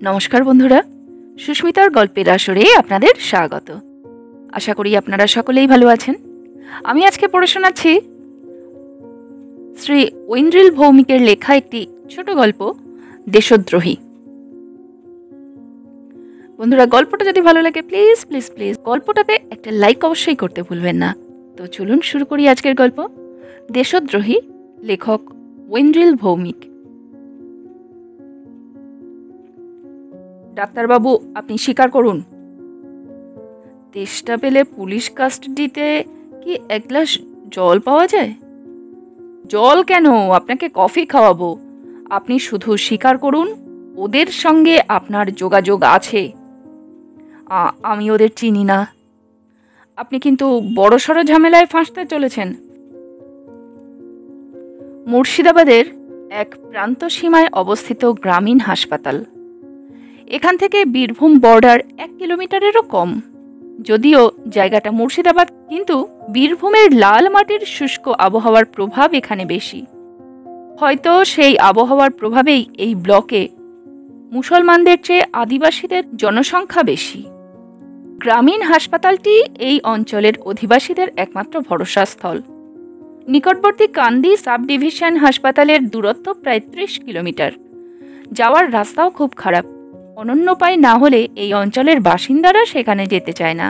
নমস্কার বন্ধুরা, সুস্মিতার গল্পের আসরে আপনাদের স্বাগত। আশা করি আপনারা সকলেই ভালো আছেন। আমি আজকে পড়ে শোনাচ্ছি শ্রী ঐন্দ্রিল ভৌমিকের লেখা একটি ছোট গল্প, দেশদ্রোহী। বন্ধুরা, গল্পটা যদি ভালো লাগে প্লিজ প্লিজ প্লিজ গল্পটাতে একটা লাইক অবশ্যই করতে ভুলবেন না। তো চলুন শুরু করি আজকের গল্প, দেশদ্রোহী। লেখক ঐন্দ্রিল ভৌমিক। ডাক্তারবাবু, আপনি স্বীকার করুন, তেষ্টা পেলে পুলিশ কাস্টাডিতে কি এক গ্লাস জল পাওয়া যায়? জল কেন, আপনাকে কফি খাওয়াবো। আপনি শুধু স্বীকার করুন ওদের সঙ্গে আপনার যোগাযোগ আছে। আমি ওদের চিনি না। আপনি কিন্তু বড়সড় ঝামেলায় ফাঁসতে চলেছেন। মুর্শিদাবাদের এক প্রান্ত সীমায় অবস্থিত গ্রামীণ হাসপাতাল। এখান থেকে বীরভূম বর্ডার 1 কিলোমিটারেরও কম। যদিও জায়গাটা মুর্শিদাবাদ, কিন্তু বীরভূমের লাল মাটির শুষ্ক আবহাওয়ার প্রভাব এখানে বেশি। হয়তো সেই আবহাওয়ার প্রভাবেই এই ব্লকে মুসলমানদের চেয়ে আদিবাসীদের জনসংখ্যা বেশি। গ্রামীণ হাসপাতালটি এই অঞ্চলের অধিবাসীদের একমাত্র ভরসাস্থল। নিকটবর্তী কান্দি সাব ডিভিশন হাসপাতালের দূরত্ব প্রায় 30 কিলোমিটার। যাওয়ার রাস্তাও খুব খারাপ। অনন্যোপায় না হলে এই অঞ্চলের বাসিন্দারা সেখানে যেতে চায় না।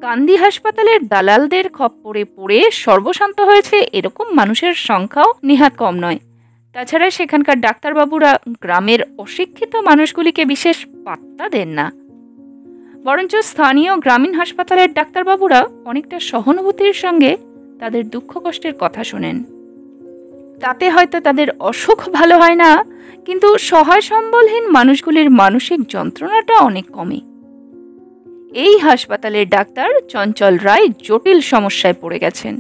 কান্দি হাসপাতালের দালালদের খপ্পরে পড়ে সর্বশান্ত হয়েছে এরকম মানুষের সংখ্যাও নেহাত কম নয়। তাছাড়া সেখানকার ডাক্তারবাবুরা গ্রামের অশিক্ষিত মানুষগুলিকে বিশেষ পাত্তা দেন না। বরঞ্চ স্থানীয় গ্রামীণ হাসপাতালের ডাক্তারবাবুরা অনেকটা সহানুভূতির সঙ্গে তাদের দুঃখ কষ্টের কথা শোনেন। তাতে হয়তো তাদের অসুখ ভালো হয় না, কিন্তু সহায় সম্বলহীন মানুষগুলির মানসিক যন্ত্রণাটা অনেক কমে। এই হাসপাতালের ডাক্তার চঞ্চল রায় জটিল সমস্যায় পড়ে গেছেন।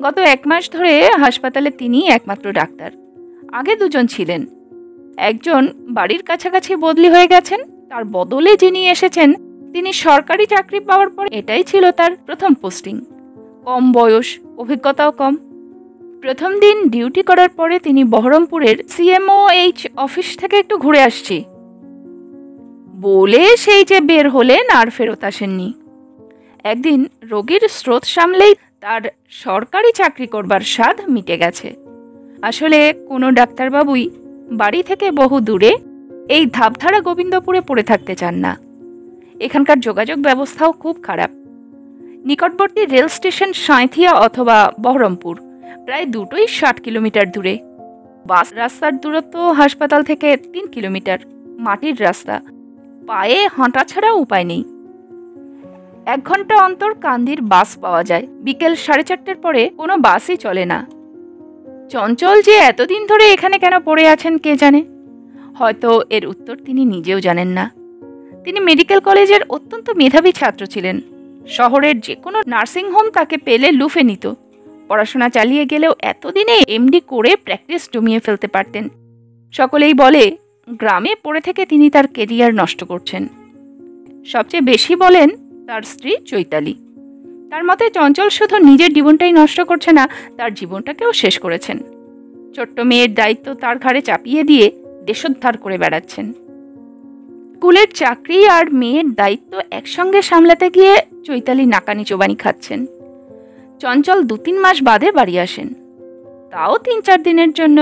গত 1 মাস ধরে হাসপাতালে তিনি একমাত্র ডাক্তার। আগে 2 জন ছিলেন। একজন বাড়ির কাছাকাছি বদলি হয়ে গেছেন, তার বদলে যিনি এসেছেন তিনি সরকারি চাকরি পাওয়ার পর এটাই ছিল তার প্রথম পোস্টিং। কম বয়স, অভিজ্ঞতাও কম। প্রথম দিন ডিউটি করার পরে তিনি বহরমপুরের CMOH অফিস থেকে একটু ঘুরে আসছি বলে সেই যে বের হলেন আর ফেরত আসেননি। একদিন রোগীর স্রোত সামলেই তার সরকারি চাকরি করবার স্বাদ মিটে গেছে। আসলে কোনো ডাক্তারবাবুই বাড়ি থেকে বহু দূরে এই ধাপধারা গোবিন্দপুরে পড়ে থাকতে চান না। এখানকার যোগাযোগ ব্যবস্থাও খুব খারাপ। নিকটবর্তী রেল স্টেশন সাঁইথিয়া অথবা বহরমপুর, প্রায় দুটোই 60 কিলোমিটার দূরে। বাস রাস্তার দূরত্ব হাসপাতাল থেকে 3 কিলোমিটার। মাটির রাস্তা, পায়ে হাঁটা ছাড়া উপায় নেই। 1 ঘন্টা অন্তর কান্দির বাস পাওয়া যায়। বিকেল 4:30টার পরে কোনো বাসই চলে না। চঞ্চল যে এতদিন ধরে এখানে কেন পড়ে আছেন কে জানে। হয়তো এর উত্তর তিনি নিজেও জানেন না। তিনি মেডিকেল কলেজের অত্যন্ত মেধাবী ছাত্র ছিলেন। শহরের যে কোনো নার্সিংহোম তাকে পেলে লুফে নিত। পড়াশোনা চালিয়ে গেলেও এতদিনে MD করে প্র্যাকটিস জমিয়ে ফেলতে পারতেন। সকলেই বলে গ্রামে পড়ে থেকে তিনি তার কেরিয়ার নষ্ট করছেন। সবচেয়ে বেশি বলেন তার স্ত্রী চৈতালি। তার মতে চঞ্চল শুধু নিজের জীবনটাই নষ্ট করছে না, তার জীবনটাকেও শেষ করেছেন। ছোট্ট মেয়ের দায়িত্ব তার ঘাড়ে চাপিয়ে দিয়ে দেশোদ্ধার করে বেড়াচ্ছেন। স্কুলের চাকরি আর মেয়ের দায়িত্ব একসঙ্গে সামলাতে গিয়ে চৈতালি নাকানি চোবানি খাচ্ছেন। চঞ্চল 2-3 মাস বাদে বাড়ি আসেন, তাও 3-4 দিনের জন্য।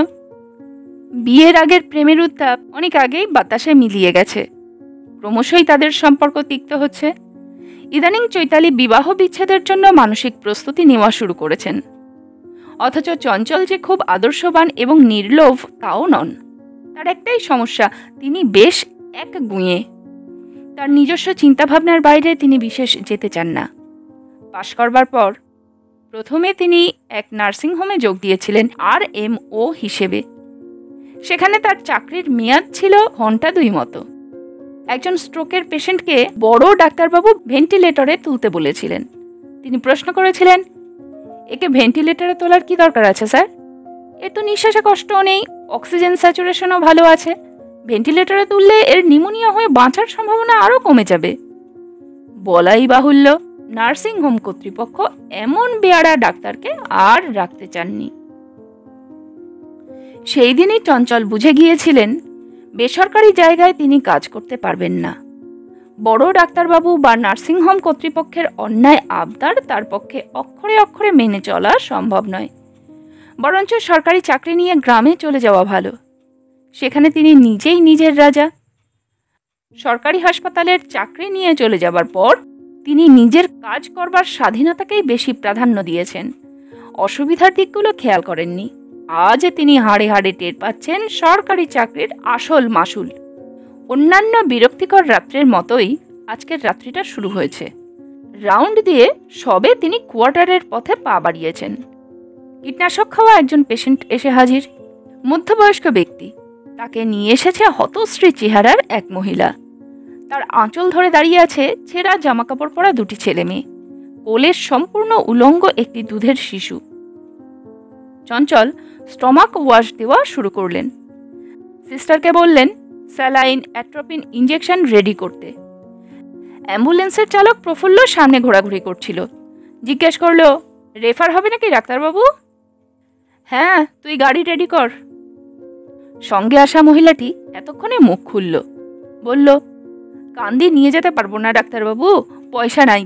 বিয়ের আগের প্রেমের উত্তাপ অনেক আগেই বাতাসে মিলিয়ে গেছে। ক্রমশই তাদের সম্পর্ক তিক্ত হচ্ছে। ইদানিং চৈতালি বিবাহ বিচ্ছেদের জন্য মানসিক প্রস্তুতি নেওয়া শুরু করেছেন। অথচ চঞ্চল যে খুব আদর্শবান এবং নির্লোভ তাও নন। তার একটাই সমস্যা, তিনি বেশ একগুঁয়ে। তার নিজস্ব চিন্তাভাবনার বাইরে তিনি বিশেষ যেতে চান না। পাশ করবার পর প্রথমে তিনি এক নার্সিংহোমে যোগ দিয়েছিলেন RMO হিসেবে। সেখানে তার চাকরির মেয়াদ ছিল ঘন্টা 2 মতো। একজন স্ট্রোকের পেশেন্টকে বড় ডাক্তারবাবু ভেন্টিলেটরে তুলতে বলেছিলেন। তিনি প্রশ্ন করেছিলেন, একে ভেন্টিলেটরে তোলার কি দরকার আছে স্যার? এর তো নিঃশ্বাসে কষ্টও নেই, অক্সিজেন স্যাচুরেশনও ভালো আছে। ভেন্টিলেটরে তুললে এর নিউমোনিয়া হয়ে বাঁচার সম্ভাবনা আরও কমে যাবে। বলাই বাহুল্য, নার্সিংহোম কর্তৃপক্ষ এমন বেয়াড়া ডাক্তারকে আর রাখতে চাননি। সেই দিনই চঞ্চল বুঝে গিয়েছিলেন বেসরকারি জায়গায় তিনি কাজ করতে পারবেন না। বড় ডাক্তারবাবু বা নার্সিংহোম কর্তৃপক্ষের অন্যায় আবদার তার পক্ষে অক্ষরে অক্ষরে মেনে চলা সম্ভব নয়। বরঞ্চ সরকারি চাকরি নিয়ে গ্রামে চলে যাওয়া ভালো। সেখানে তিনি নিজেই নিজের রাজা। সরকারি হাসপাতালের চাকরি নিয়ে চলে যাবার পর তিনি নিজের কাজ করবার স্বাধীনতাকেই বেশি প্রাধান্য দিয়েছেন, অসুবিধার দিকগুলো খেয়াল করেননি। আজ তিনি হাড়ে হাড়ে টের পাচ্ছেন সরকারি চাকরির আসল মাসুল। অন্যান্য বিরক্তিকর রাত্রের মতোই আজকের রাত্রিটা শুরু হয়েছে। রাউন্ড দিয়ে সবে তিনি কোয়ার্টারের পথে পা বাড়িয়েছেন। কীটনাশক খাওয়া একজন পেশেন্ট এসে হাজির। মধ্যবয়স্ক ব্যক্তি। তাকে নিয়ে এসেছে হতশ্রী চেহারার এক মহিলা। তার আঁচল ধরে দাঁড়িয়ে আছে ছেঁড়া জামাকাপড় পরা দুটি ছেলে মেয়ে। কোলের সম্পূর্ণ উলঙ্গ একটি দুধের শিশু। চঞ্চল স্টমাক ওয়াশ দেওয়া শুরু করলেন। সিস্টারকে বললেন স্যালাইন, অ্যাট্রোপিন ইঞ্জেকশন রেডি করতে। অ্যাম্বুলেন্সের চালক প্রফুল্ল সামনে ঘোরাঘুরি করছিল। জিজ্ঞেস করল, রেফার হবে নাকি ডাক্তারবাবু? হ্যাঁ, তুই গাড়ি রেডি কর। সঙ্গে আসা মহিলাটি এতক্ষণে মুখ খুলল। বলল, কান্দি নিয়ে যেতে পারবো না ডাক্তারবাবু, পয়সা নাই।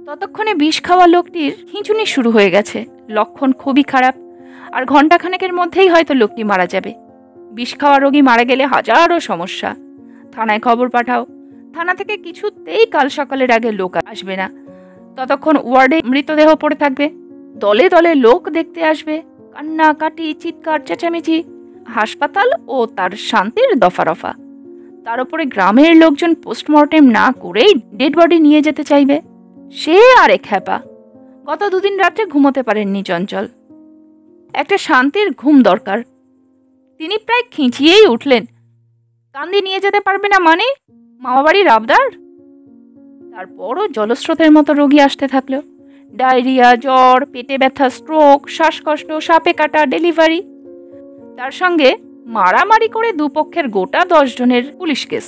ততক্ষণে বিষ খাওয়া লোকটির খিঁচুনি শুরু হয়ে গেছে। লক্ষণ খুবই খারাপ। আর ঘণ্টাখানেকের মধ্যেই হয়তো লোকটি মারা যাবে। বিষ খাওয়া রোগী মারা গেলে হাজারো সমস্যা। থানায় খবর পাঠাও। থানা থেকে কিছুতেই কাল সকালের আগে লোক আসবে না। ততক্ষণ ওয়ার্ডে মৃতদেহ পড়ে থাকবে। দলে দলে লোক দেখতে আসবে। কান্নাকাটি, চিৎকার, চেঁচামেচি। হাসপাতাল ও তার শান্তির দফারফা। তার উপরে গ্রামের লোকজন পোস্টমর্টেম না করেই ডেড বডি নিয়ে যেতে চাইবে। সে আরেক হ্যাপা। গত দুদিন রাত্রে ঘুমোতে পারেননি চঞ্চল। একটা শান্তির ঘুম দরকার। তিনি প্রায় খিঁচিয়েই উঠলেন। কান্দি নিয়ে যেতে পারবে না মানে? মামাবাড়ির আবদার? তারপরও জলস্রোতের মতো রোগী আসতে থাকলো। ডায়রিয়া, জ্বর, পেটে ব্যথা, স্ট্রোক, শ্বাসকষ্ট, সাপে কাটা, ডেলিভারি। তার সঙ্গে মারামারি করে দুপক্ষের গোটা 10 জনের পুলিশ কেস,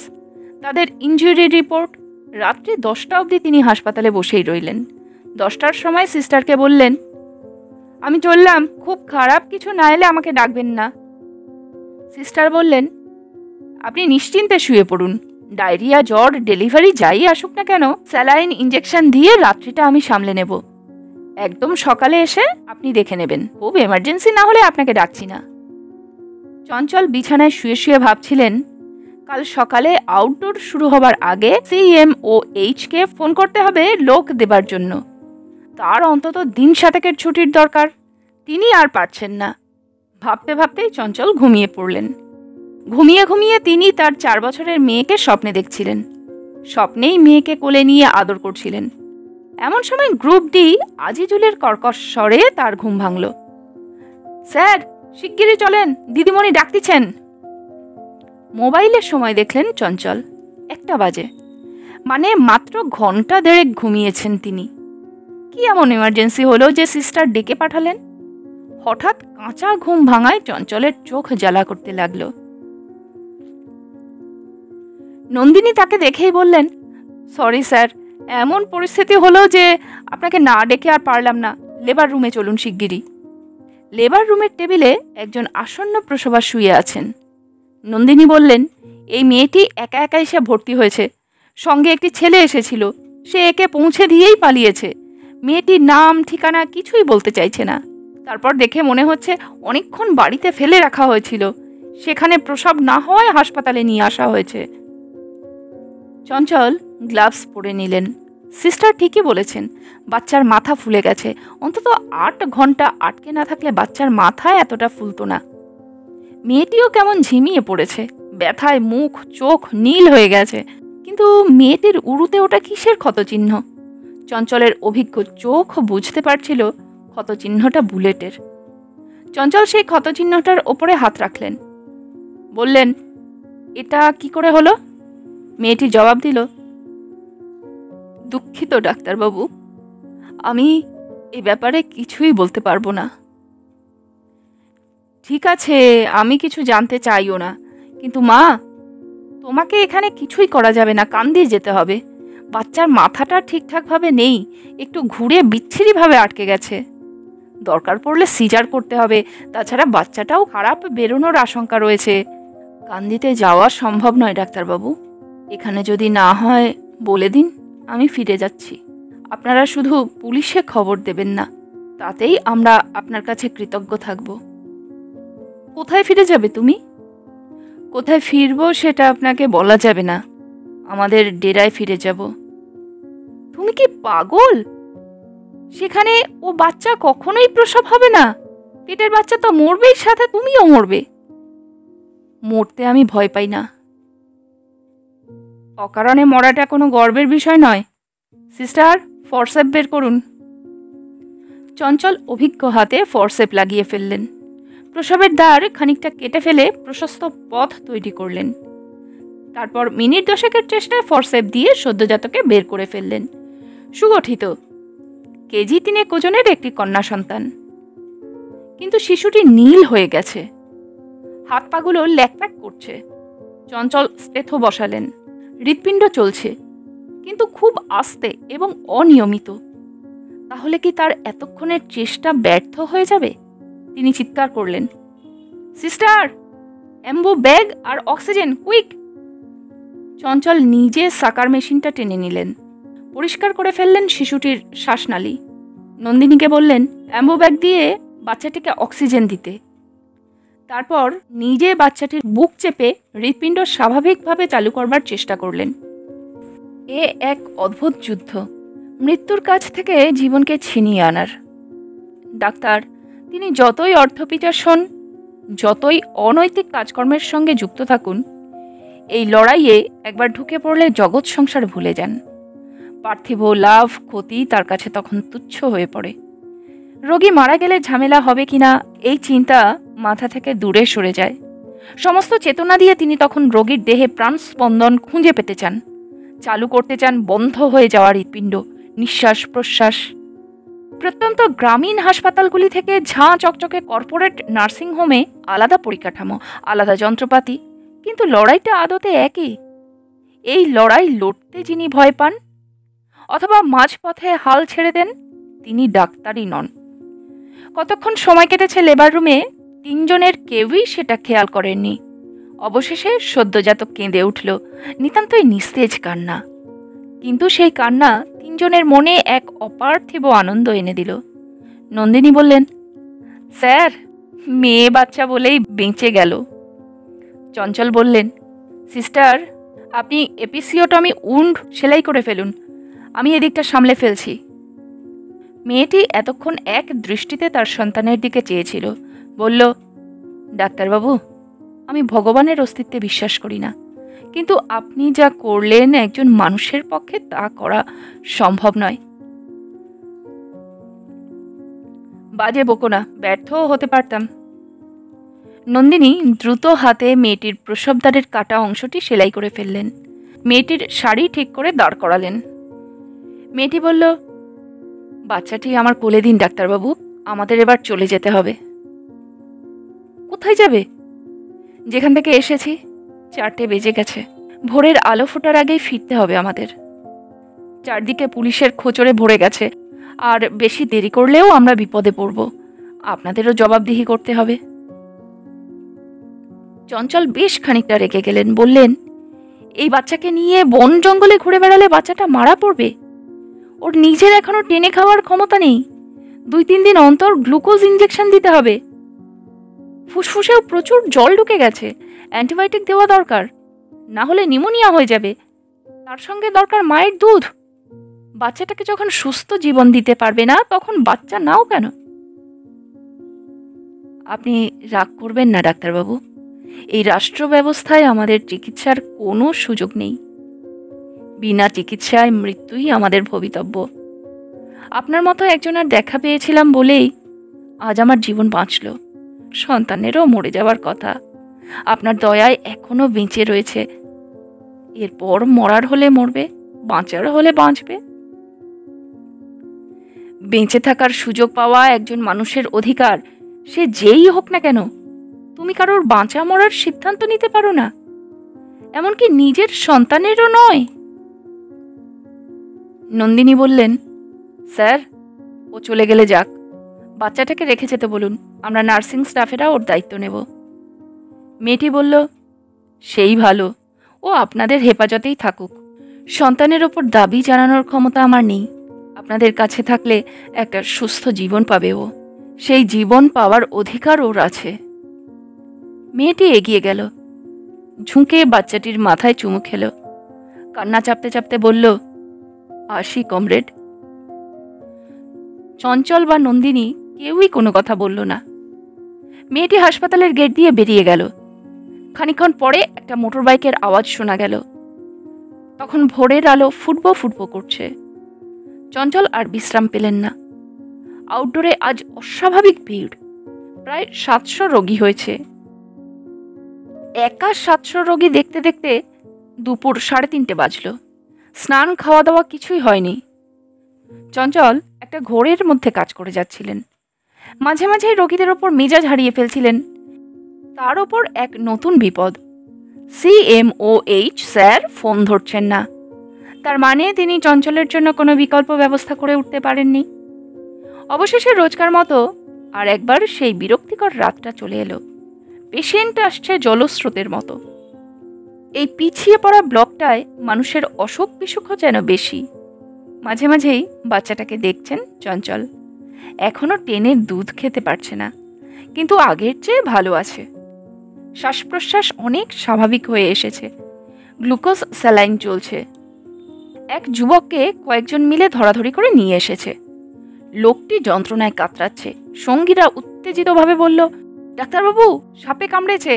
তাদের ইনজুরি রিপোর্ট। রাত্রি 10টা অবধি তিনি হাসপাতালে বসেই রইলেন। 10টার সময় সিস্টারকে বললেন, আমি চললাম, খুব খারাপ কিছু না এলে আমাকে ডাকবেন না। সিস্টার বললেন, আপনি নিশ্চিন্তে শুয়ে পড়ুন। ডায়রিয়া, জ্বর, ডেলিভারি যাই আসুক না কেন, স্যালাইন ইঞ্জেকশন দিয়ে রাত্রিটা আমি সামলে নেব। একদম সকালে এসে আপনি দেখে নেবেন। খুব এমার্জেন্সি না হলে আপনাকে ডাকছি না। চঞ্চল বিছানায় শুয়ে শুয়ে ভাবছিলেন, কাল সকালে আউটডোর শুরু হবার আগে CMOH-কে ফোন করতে হবে লোক দেবার জন্য। তার অন্তত দিন 7 ছুটির দরকার। তিনি আর পারছেন না। ভাবতে ভাবতেই চঞ্চল ঘুমিয়ে পড়লেন। ঘুমিয়ে ঘুমিয়ে তিনি তার 4 বছরের মেয়েকে স্বপ্নে দেখছিলেন। স্বপ্নেই মেয়েকে কোলে নিয়ে আদর করছিলেন। এমন সময় গ্রুপ ডি আজিজুলের কর্কশ স্বরে তার ঘুম ভাঙল। স্যার, শিগগিরই চলেন, দিদিমণি ডাকতেছেন। মোবাইলের সময় দেখলেন চঞ্চল 1টা বাজে। মানে মাত্র ঘন্টা 1.5 ঘুমিয়েছেন তিনি। কি এমন এমার্জেন্সি হলো যে সিস্টার ডেকে পাঠালেন? হঠাৎ কাঁচা ঘুম ভাঙায় চঞ্চলের চোখ জ্বালা করতে লাগলো। নন্দিনী তাকে দেখেই বললেন, সরি স্যার, এমন পরিস্থিতি হলো যে আপনাকে না ডেকে আর পারলাম না। লেবার রুমে চলুন শিগগিরই। লেবার রুমের টেবিলে একজন আসন্ন প্রসবা শুয়ে আছেন। নন্দিনী বললেন, এই মেয়েটি একা একা এসে ভর্তি হয়েছে। সঙ্গে একটি ছেলে এসেছিল। সে একে পৌঁছে দিয়েই পালিয়েছে। মেয়েটির নাম ঠিকানা কিছুই বলতে চাইছে না। তারপর দেখে মনে হচ্ছে অনেকক্ষণ বাড়িতে ফেলে রাখা হয়েছিল। সেখানে প্রসব না হওয়ায় হাসপাতালে নিয়ে আসা হয়েছে। চঞ্চল গ্লাভস পরে নিলেন। সিস্টার ঠিকই বলেছেন, বাচ্চার মাথা ফুলে গেছে। অন্তত 8 ঘন্টা আটকে না থাকলে বাচ্চার মাথায় এতটা ফুলতো না। মেয়েটিও কেমন ঝিমিয়ে পড়েছে। ব্যথায় মুখ চোখ নীল হয়ে গেছে। কিন্তু মেয়েটির উরুতে ওটা কিসের ক্ষতচিহ্ন? চঞ্চলের অভিজ্ঞ চোখ বুঝতে পারছিল ক্ষতচিহ্নটা বুলেটের। চঞ্চল সেই ক্ষতচিহ্নটার ওপরে হাত রাখলেন। বললেন, এটা কি করে হলো? মেয়েটি জবাব দিল, দুঃখিত ডাক্তারবাবু, আমি এ ব্যাপারে কিছুই বলতে পারবো না। ঠিক আছে, আমি কিছু জানতে চাইও না। কিন্তু মা, তোমাকে এখানে কিছুই করা যাবে না, কান্দি যেতে হবে। বাচ্চার মাথাটা ঠিকঠাকভাবে নেই, একটু ঘুরে বিচ্ছিরিভাবে আটকে গেছে। দরকার পড়লে সিজার করতে হবে। তাছাড়া বাচ্চাটাও খারাপ বেরোনোর আশঙ্কা রয়েছে। কান্দিতে যাওয়া সম্ভব নয় ডাক্তারবাবু। এখানে যদি না হয় বলে দিন, আমি ফিরে যাচ্ছি। আপনারা শুধু পুলিশে খবর দেবেন না, তাতেই আমরা আপনার কাছে কৃতজ্ঞ থাকব। কোথায় ফিরে যাবে তুমি? কোথায় ফিরবো সেটা আপনাকে বলা যাবে না। আমাদের ডেরায় ফিরে যাব। তুমি কি পাগল? সেখানে ও বাচ্চা কখনোই প্রসব হবে না। পেটের বাচ্চা তো মরবেই, সাথে তুমিও মরবে। মরতে আমি ভয় পাই না। অকারণে মরাটা কোনো গর্বের বিষয় নয়। সিস্টার, ফরসেপ বের করুন। চঞ্চল অভিজ্ঞ হাতে ফরসেপ লাগিয়ে ফেললেন। প্রসবের দ্বার খানিকটা কেটে ফেলে প্রশস্ত পথ তৈরি করলেন। তারপর মিনিট 10 চেষ্টায় ফরসেপ দিয়ে সদ্যজাতকে বের করে ফেললেন। সুগঠিত, কেজি 3 ওজনের একটি কন্যা সন্তান। কিন্তু শিশুটি নীল হয়ে গেছে, হাত পাগুলো ল্যাকপ্যাক করছে। চঞ্চল স্টেথো বসালেন। হৃৎপিণ্ড চলছে, কিন্তু খুব আস্তে এবং অনিয়মিত। তাহলে কি তার এতক্ষণের চেষ্টা ব্যর্থ হয়ে যাবে? তিনি চিৎকার করলেন, সিস্টার, অ্যাম্বো ব্যাগ আর অক্সিজেন, কুইক! চঞ্চল নিজে সাকার মেশিনটা টেনে নিলেন। পরিষ্কার করে ফেললেন শিশুটির শ্বাসনালী। নন্দিনীকে বললেন অ্যাম্বো ব্যাগ দিয়ে বাচ্চাটিকে অক্সিজেন দিতে। তারপর নিজে বাচ্চাটির বুক চেপে হৃৎপিণ্ড স্বাভাবিকভাবে চালু করবার চেষ্টা করলেন। এ এক অদ্ভুত যুদ্ধ, মৃত্যুর কাছ থেকে জীবনকে ছিনিয়ে আনার। ডাক্তার, তিনি যতই অর্থপিচার হন, যতই অনৈতিক কাজকর্মের সঙ্গে যুক্ত থাকুন, এই লড়াইয়ে একবার ঢুকে পড়লে জগৎ সংসার ভুলে যান। পার্থিব লাভ ক্ষতি তার কাছে তখন তুচ্ছ হয়ে পড়ে। রোগী মারা গেলে ঝামেলা হবে কিনা এই চিন্তা মাথা থেকে দূরে সরে যায়। সমস্ত চেতনা দিয়ে তিনি তখন রোগীর দেহে প্রাণ স্পন্দন খুঁজে পেতে চান, চালু করতে চান বন্ধ হয়ে যাওয়া হৃৎপিণ্ড, নিঃশ্বাস প্রশ্বাস। প্রত্যন্ত গ্রামীণ হাসপাতালগুলি থেকে ঝাঁ চকচকে কর্পোরেট নার্সিংহোমে আলাদা পরিকাঠামো, আলাদা যন্ত্রপাতি, কিন্তু লড়াইটা আদতে একই। এই লড়াই লড়তে যিনি ভয় পান অথবা মাঝপথে হাল ছেড়ে দেন, তিনি ডাক্তারই নন। কতক্ষণ সময় কেটেছে লেবার রুমে, 3 জনের কেউই সেটা খেয়াল করেননি। অবশেষে সদ্যজাতক কেঁদে উঠল, নিতান্তই নিস্তেজ কান্না। কিন্তু সেই কান্না 3 জনের মনে এক অপার্থিব আনন্দ এনে দিল। নন্দিনী বললেন, স্যার, মেয়ে বাচ্চা বলেই বেঁচে গেল। চঞ্চল বললেন, সিস্টার, আপনি এপিসিওটমি উন্ড সেলাই করে ফেলুন, আমি এদিকটা সামলে ফেলছি। মেয়েটি এতক্ষণ এক দৃষ্টিতে তার সন্তানের দিকে চেয়েছিল। বলল, ডাক্তারবাবু, আমি ভগবানের অস্তিত্বে বিশ্বাস করি না, কিন্তু আপনি যা করলেন একজন মানুষের পক্ষে তা করা সম্ভব নয়। বাজে বকো না, ব্যর্থও হতে পারতাম। নন্দিনী দ্রুত হাতে মেয়েটির প্রসবদ্বারের কাটা অংশটি সেলাই করে ফেললেন। মেয়েটির শাড়ি ঠিক করে দাঁড় করালেন। মেয়েটি বলল, বাচ্চাটি আমার কোলে দিন ডাক্তারবাবু, আমাদের এবার চলে যেতে হবে। কোথায় যাবে? যেখান থেকে এসেছি। 4টে বেজে গেছে, ভোরের আলো ফোটার আগেই ফিরতে হবে আমাদের। চারদিকে পুলিশের খোঁচরে ভরে গেছে, আর বেশি দেরি করলেও আমরা বিপদে পড়ব। আপনাদেরও জবাবদিহি করতে হবে। চঞ্চল বেশ খানিকটা রেগে গেলেন। বললেন, এই বাচ্চাকে নিয়ে বন জঙ্গলে ঘুরে বেড়ালে বাচ্চাটা মারা পড়বে। ওর নিজের এখনো টেনে খাওয়ার ক্ষমতা নেই। 2-3 দিন অন্তর গ্লুকোজ ইঞ্জেকশন দিতে হবে। ফুসফুসেও প্রচুর জল ঢুকে গেছে, অ্যান্টিবায়োটিক দেওয়া দরকার, না হলে নিউমোনিয়া হয়ে যাবে। তার সঙ্গে দরকার মায়ের দুধ। বাচ্চাটাকে যখন সুস্থ জীবন দিতে পারবে না, তখন বাচ্চা নাও কেন? আপনি রাগ করবেন না ডাক্তারবাবু, এই রাষ্ট্র ব্যবস্থায় আমাদের চিকিৎসার কোনো সুযোগ নেই। বিনা চিকিৎসায় মৃত্যুই আমাদের ভবিতব্য। আপনার মতো একজনের দেখা পেয়েছিলাম বলেই আজ আমার জীবন বাঁচল। সন্তানেরও মরে যাওয়ার কথা, আপনার দয়ায় এখনো বেঁচে রয়েছে। এরপর মরার হলে মরবে, বাঁচার হলে বাঁচবে। বেঁচে থাকার সুযোগ পাওয়া একজন মানুষের অধিকার, সে যেই হোক না কেন। তুমি কারোর বাঁচা মরার সিদ্ধান্ত নিতে পারো না, এমনকি নিজের সন্তানেরও নয়। নন্দিনী বললেন, স্যার, ও চলে গেলে যাক, বাচ্চাটাকে রেখে যেতে বলুন, আমরা নার্সিং স্টাফেরা ওর দায়িত্ব নেব। মেয়েটি বলল, সেই ভালো, ও আপনাদের হেফাজতেই থাকুক। সন্তানের ওপর দাবি জানানোর ক্ষমতা আমার নেই। আপনাদের কাছে থাকলে একটা সুস্থ জীবন পাবে ও, সেই জীবন পাওয়ার অধিকার ওর আছে। মেয়েটি এগিয়ে গেল, ঝুঁকে বাচ্চাটির মাথায় চুমু খেল, কান্না চাপতে চাপতে বলল, আসি কমরেড। চঞ্চল বা নন্দিনী কেউই কোনো কথা বলল না। মেয়েটি হাসপাতালের গেট দিয়ে বেরিয়ে গেল। খানিকক্ষণ পরে একটা মোটরবাইকের আওয়াজ শোনা গেল। তখন ভোরের আলো ফুটবো ফুটবো করছে। চঞ্চল আর বিশ্রাম পেলেন না। আউটডোরে আজ অস্বাভাবিক ভিড়, প্রায় 700 রোগী হয়েছে। একা 700 রোগী দেখতে দেখতে দুপুর 3:30 বাজল। স্নান খাওয়া দাওয়া কিছুই হয়নি। চঞ্চল একটা ঘোরের মধ্যে কাজ করে যাচ্ছিলেন। মাঝে মাঝে রোগীদের ওপর মেজাজ হারিয়ে ফেলছিলেন। তার ওপর এক নতুন বিপদ, CMOH স্যার ফোন ধরছেন না। তার মানে তিনি চঞ্চলের জন্য কোনো বিকল্প ব্যবস্থা করে উঠতে পারেননি। অবশেষে রোজকার মতো আর একবার সেই বিরক্তিকর রাতটা চলে এলো। পেশেন্ট আসছে জলস্রোতের মতো। এই পিছিয়ে পড়া ব্লকটায় মানুষের অসুখ বিসুখও যেন বেশি। মাঝে মাঝেই বাচ্চাটাকে দেখছেন চঞ্চল। এখনও টেনের দুধ খেতে পারছে না, কিন্তু আগের চেয়ে ভালো আছে। শ্বাস প্রশ্বাস অনেক স্বাভাবিক হয়ে এসেছে। গ্লুকোজ স্যালাইন চলছে। এক যুবককে কয়েকজন মিলে ধরাধরি করে নিয়ে এসেছে। লোকটি যন্ত্রণায় কাতরাচ্ছে। সঙ্গীরা উত্তেজিতভাবে বলল, ডাক্তারবাবু, সাপে কামড়েছে।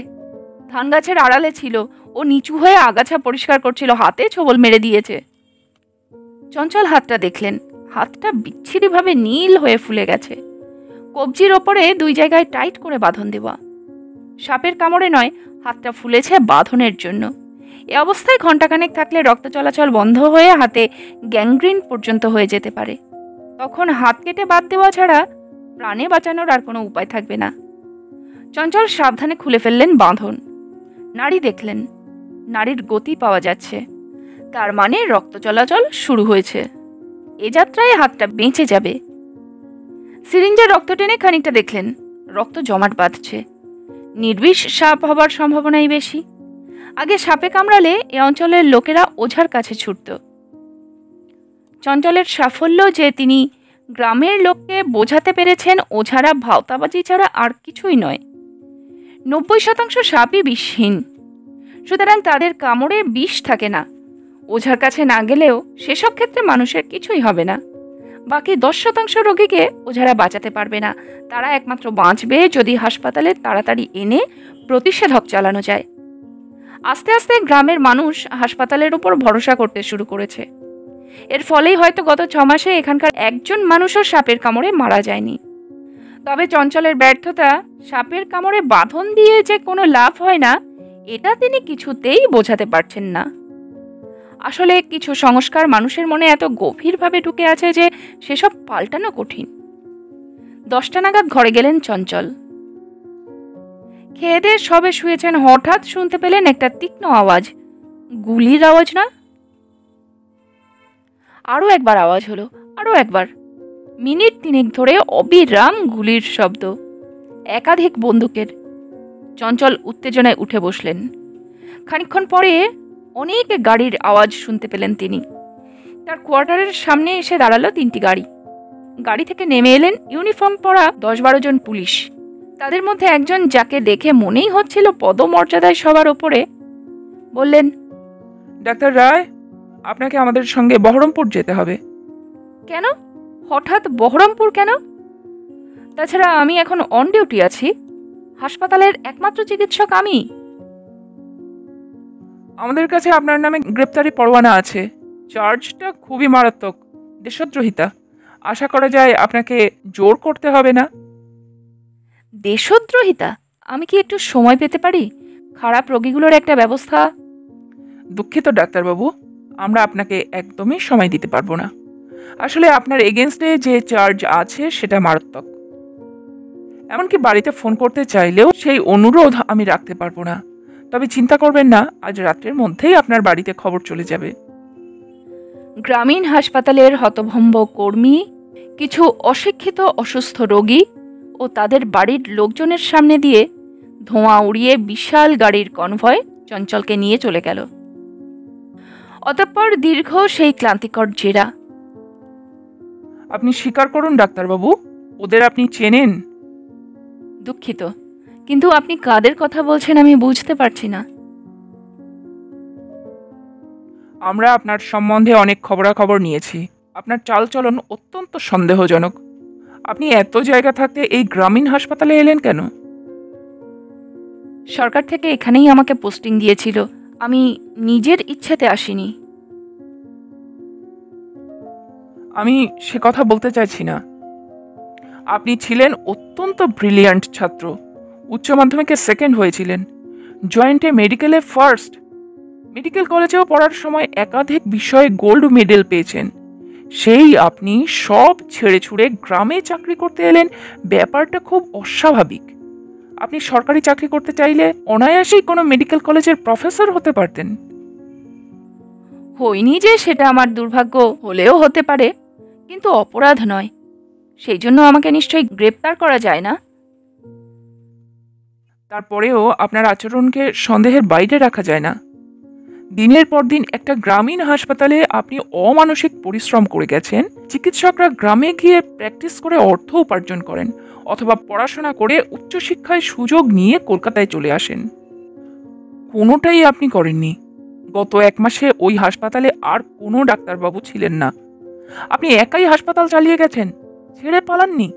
ধান গাছের আড়ালে ছিল, ও নিচু হয়ে আগাছা পরিষ্কার করছিল, হাতে ছোবল মেরে দিয়েছে। চঞ্চল হাতটা দেখলেন। হাতটা বিচ্ছিরিভাবে নীল হয়ে ফুলে গেছে। কবজির ওপরে 2 জায়গায় টাইট করে বাঁধন দেওয়া। সাপের কামড়ে নয়, হাতটা ফুলেছে বাঁধনের জন্য। এ অবস্থায় ঘণ্টাখানেক থাকলে রক্ত চলাচল বন্ধ হয়ে হাতে গ্যাংগ্রিন পর্যন্ত হয়ে যেতে পারে। তখন হাত কেটে বাদ দেওয়া ছাড়া প্রাণে বাঁচানোর আর কোনো উপায় থাকবে না। চঞ্চল সাবধানে খুলে ফেললেন বাঁধন। নাড়ি দেখলেন, নাড়ির গতি পাওয়া যাচ্ছে। তার মানে রক্ত চলাচল শুরু হয়েছে। এ যাত্রায় হাতটা বেঁচে যাবে। সিরিঞ্জে রক্ত টেনে খানিকটা দেখলেন, রক্ত জমাট বাঁধছে। নির্বিষ সাপ হবার সম্ভাবনাই বেশি। আগে সাপে কামড়ালে এ অঞ্চলের লোকেরা ওঝার কাছে ছুটত। চঞ্চলের সাফল্য যে তিনি গ্রামের লোককে বোঝাতে পেরেছেন ওঝারা ভাওতাবাজি ছাড়া আর কিছুই নয়। 90% সাপই বিষহীন, সুতরাং তাদের কামড়ে বিষ থাকে না। ওঝার কাছে না গেলেও সেসব ক্ষেত্রে মানুষের কিছুই হবে না। বাকি 10% রোগীকে ওঝারা বাঁচাতে পারবে না। তারা একমাত্র বাঁচবে যদি হাসপাতালে তাড়াতাড়ি এনে প্রতিষেধক চালানো যায়। আস্তে আস্তে গ্রামের মানুষ হাসপাতালের উপর ভরসা করতে শুরু করেছে। এর ফলেই হয়তো গত 6 মাসে এখানকার একজন মানুষও সাপের কামড়ে মারা যায়নি। তবে চঞ্চলের ব্যর্থতা, সাপের কামড়ে বাঁধন দিয়ে যে কোনো লাভ হয় না, এটা তিনি কিছুতেই বোঝাতে পারছেন না। আসলে কিছু সংস্কার মানুষের মনে এত গভীরভাবে ঢুকে আছে যে সেসব পাল্টানো কঠিন। 10টা নাগাদ ঘরে গেলেন চঞ্চল। খেয়ে দিয়ে সবে শুয়েছেন, হঠাৎ শুনতে পেলেন একটা তীক্ষ্ণ আওয়াজ। গুলির আওয়াজ না? আরও একবার আওয়াজ হলো, আরও একবার। মিনিট 3 ধরে অবিরাম গুলির শব্দ, একাধিক বন্দুকের। চঞ্চল উত্তেজনায় উঠে বসলেন। খানিকক্ষণ পরে অনেক গাড়ির আওয়াজ শুনতে পেলেন তিনি। তার কোয়ার্টারের সামনে এসে দাঁড়ালো 3টি গাড়ি। গাড়ি থেকে নেমে এলেন ইউনিফর্ম পরা 10-12 জন পুলিশ। তাদের মধ্যে একজন, যাকে দেখে মনেই হচ্ছিল পদমর্যাদায় সবার ওপরে, বললেন, ডাক্তার রায়, আপনাকে আমাদের সঙ্গে বহরমপুর যেতে হবে। কেন? হঠাৎ বহরমপুর কেন? তাছাড়া আমি এখন অন ডিউটি আছি। হাসপাতালের একমাত্র চিকিৎসক আমি। আমাদের কাছে আপনার নামে গ্রেপ্তারি পরোয়ানা আছে। চার্জটা খুবই মারাত্মক, দেশদ্রোহিতা। আশা করা যায় আপনাকে জোর করতে হবে না। দেশদ্রোহিতা? আমি কি একটু সময় পেতে পারি? খারাপ রোগীগুলোর একটা ব্যবস্থা। দুঃখিত ডাক্তারবাবু, আমরা আপনাকে একদমই সময় দিতে পারবো না। আসলে আপনার এগেনস্টে যে চার্জ আছে সেটা মারাত্মক। এমনকি বাড়িতে ফোন করতে চাইলেও সেই অনুরোধ আমি রাখতে পারবো না। তবে চিন্তা করবেন না, আজ রাত্রের মধ্যেই আপনার বাড়িতে খবর চলে যাবে। গ্রামীণ হাসপাতালের হতভম্ব কর্মী কিছু অশিক্ষিত অসুস্থ রোগী ও তাদের বাড়ির লোকজনের সামনে দিয়ে ধোঁয়া উড়িয়ে বিশাল গাড়ির কনভয় চঞ্চলকে নিয়ে চলে গেল। অতঃপর দীর্ঘ সেই ক্লান্তিকর জেরা। আপনি স্বীকার করুন ডাক্তারবাবু, ওদের আপনি চেনেন। দুঃখিত, কিন্তু আপনি কাদের কথা বলছেন আমি বুঝতে পারছি না। আমরা আপনার সম্বন্ধে অনেক খবরাখবর নিয়েছি। আপনার চালচলন অত্যন্ত সন্দেহজনক। আপনি এত জায়গা থাকতে এই গ্রামীণ হাসপাতালে এলেন কেন? সরকার থেকে এখানেই আমাকে পোস্টিং দিয়েছিল, আমি নিজের ইচ্ছেতে আসিনি। আমি সে কথা বলতে চাইছি না। আপনি ছিলেন অত্যন্ত ব্রিলিয়ান্ট ছাত্র, উচ্চ মাধ্যমিকে সেকেন্ড হয়েছিলেন, জয়েন্টে মেডিকেলে ফার্স্ট, মেডিকেল কলেজেও পড়ার সময় একাধিক বিষয়ে গোল্ড মেডেল পেয়েছেন। সেই আপনি সব ছেড়ে ছুড়ে গ্রামে চাকরি করতে এলেন, ব্যাপারটা খুব অস্বাভাবিক। আপনি সরকারি চাকরি করতে চাইলে অনায়াসেই কোনো মেডিকেল কলেজের প্রফেসর হতে পারতেন। হইনি যে সেটা আমার দুর্ভাগ্য, হলেও হতে পারে, কিন্তু অপরাধ নয়। সেই জন্য আমাকে নিশ্চয়ই গ্রেপ্তার করা যায় না। তারপরেও আপনার আচরণকে সন্দেহের বাইরে রাখা যায় না। দিনের পর দিন একটা গ্রামীণ হাসপাতালে আপনি অমানসিক পরিশ্রম করে গেছেন। চিকিৎসকরা গ্রামে গিয়ে প্র্যাকটিস করে অর্থ উপার্জন করেন অথবা পড়াশোনা করে উচ্চশিক্ষায় সুযোগ নিয়ে কলকাতায় চলে আসেন। কোনোটাই আপনি করেননি। গত 1 মাসে ওই হাসপাতালে আর কোনো ডাক্তারবাবু ছিলেন না। আপনি একাই হাসপাতাল চালিয়ে গেছেন, ছেড়ে পালাননি।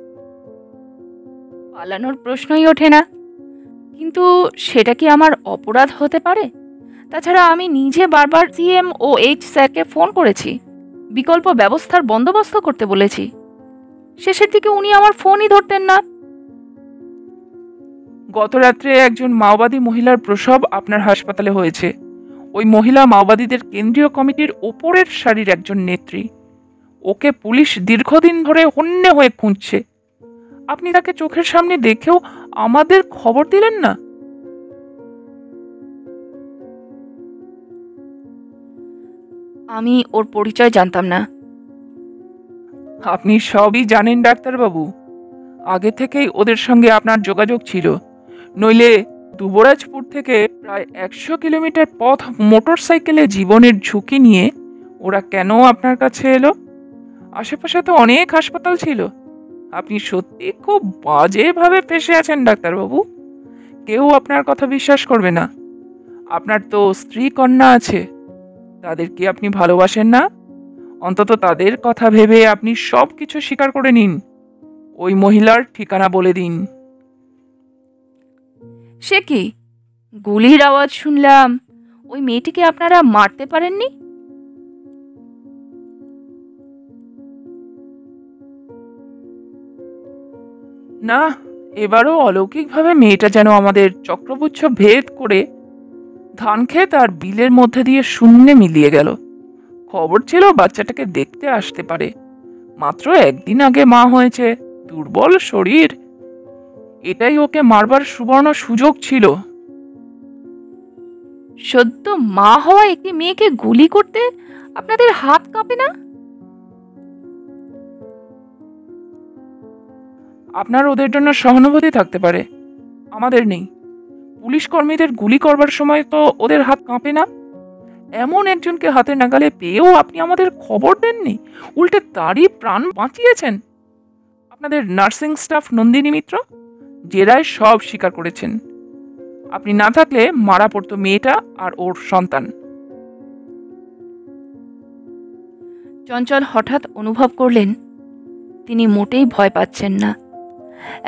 পালানোর প্রশ্নই ওঠে না, কিন্তু সেটা কি আমার অপরাধ হতে পারে? তাছাড়া আমি নিজে বারবার সিএম ও এইচ স্যারকে ফোন করেছি, বিকল্প ব্যবস্থার বন্দোবস্ত করতে বলেছি। শেষের দিকে উনি আমার ফোনই ধরতেন না। গত রাত্রে একজন মাওবাদী মহিলার প্রসব আপনার হাসপাতালে হয়েছে। ওই মহিলা মাওবাদীদের কেন্দ্রীয় কমিটির ওপরের সারির একজন নেত্রী। ওকে পুলিশ দীর্ঘদিন ধরে হন্যে হয়ে খুঁজছে। আপনি তাকে চোখের সামনে দেখেও আমাদের খবর দিলেন না। আমি ওর পরিচয় জানতাম না। আপনি সবই জানেন ডাক্তারবাবু। আগে থেকেই ওদের সঙ্গে আপনার যোগাযোগ ছিল, নইলে দুবরাজপুর থেকে প্রায় 100 কিলোমিটার পথ মোটরসাইকেলে জীবনের ঝুঁকি নিয়ে ওরা কেন আপনার কাছে এলো? আশেপাশে তো অনেক হাসপাতাল ছিল। আপনি সত্যি খুব বাজেভাবে ফেঁসে আছেন ডাক্তারবাবু। কেউ আপনার কথা বিশ্বাস করবে না। আপনার তো স্ত্রী কন্যা আছে, তাদের কি আপনি ভালোবাসেন না? অন্তত তাদের কথা ভেবে আপনি সব কিছু স্বীকার করে নিন। ওই মহিলার ঠিকানা বলে দিন। সে কি, গুলির আওয়াজ শুনলাম। ওই মেয়েটিকে আপনারা মারতে পারেননি? না, এবারও অলৌকিকভাবে মেয়েটা যেন আমাদের চক্রপুচ্ছ ভেদ করে ধানক্ষেত আর বিলের মধ্যে দিয়ে শূন্যে মিলিয়ে গেল। খবর ছিল বাচ্চাটাকে দেখতে আসতে পারে। মাত্র 1 দিন আগে মা হয়েছে, দুর্বল শরীর। এটাই ওকে মারবার সুবর্ণ সুযোগ ছিল। সদ্য মা হওয়া একটি মেয়েকে গুলি করতে আপনাদের হাত কাঁপে না? আপনার ওদের জন্য সহানুভূতি থাকতে পারে, আমাদের নেই। পুলিশ কর্মীদের গুলি করবার সময় তো ওদের হাত কাঁপে না। এমন একজনকে হাতে নাগালে পেয়েও আপনি আমাদের খবর দেননি, উল্টে তারই প্রাণ বাঁচিয়েছেন। আপনাদের নার্সিং স্টাফ নন্দিনী মিত্র জেরায় সব স্বীকার করেছেন। আপনি না থাকলে মারা পড়তো মেয়েটা আর ওর সন্তান। চঞ্চল হঠাৎ অনুভব করলেন তিনি মোটেই ভয় পাচ্ছেন না।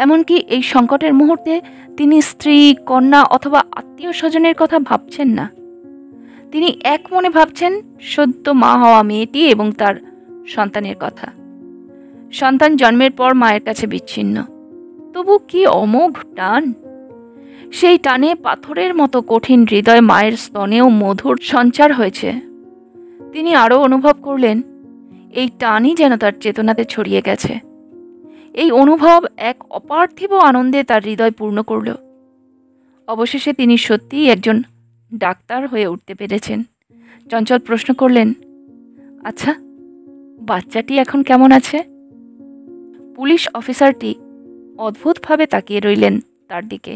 এমনকি এই সংকটের মুহূর্তে তিনি স্ত্রী, কন্যা অথবা আত্মীয় স্বজনের কথা ভাবছেন না। তিনি এক মনে ভাবছেন সদ্য মা হওয়া মেয়েটি এবং তার সন্তানের কথা। সন্তান জন্মের পর মায়ের কাছে বিচ্ছিন্ন, তবু কি অমোঘ টান! সেই টানে পাথরের মতো কঠিন হৃদয় মায়ের স্তনেও মধুর সঞ্চার হয়েছে। তিনি আরও অনুভব করলেন এই টানই যেন তার চেতনাতে ছড়িয়ে গেছে। এই অনুভব এক অপার্থিব আনন্দে তার হৃদয় পূর্ণ করল। অবশেষে তিনি সত্যিই একজন ডাক্তার হয়ে উঠতে পেরেছেন। চঞ্চল প্রশ্ন করলেন, আচ্ছা, বাচ্চাটি এখন কেমন আছে? পুলিশ অফিসারটি অদ্ভুতভাবে তাকিয়ে রইলেন তার দিকে।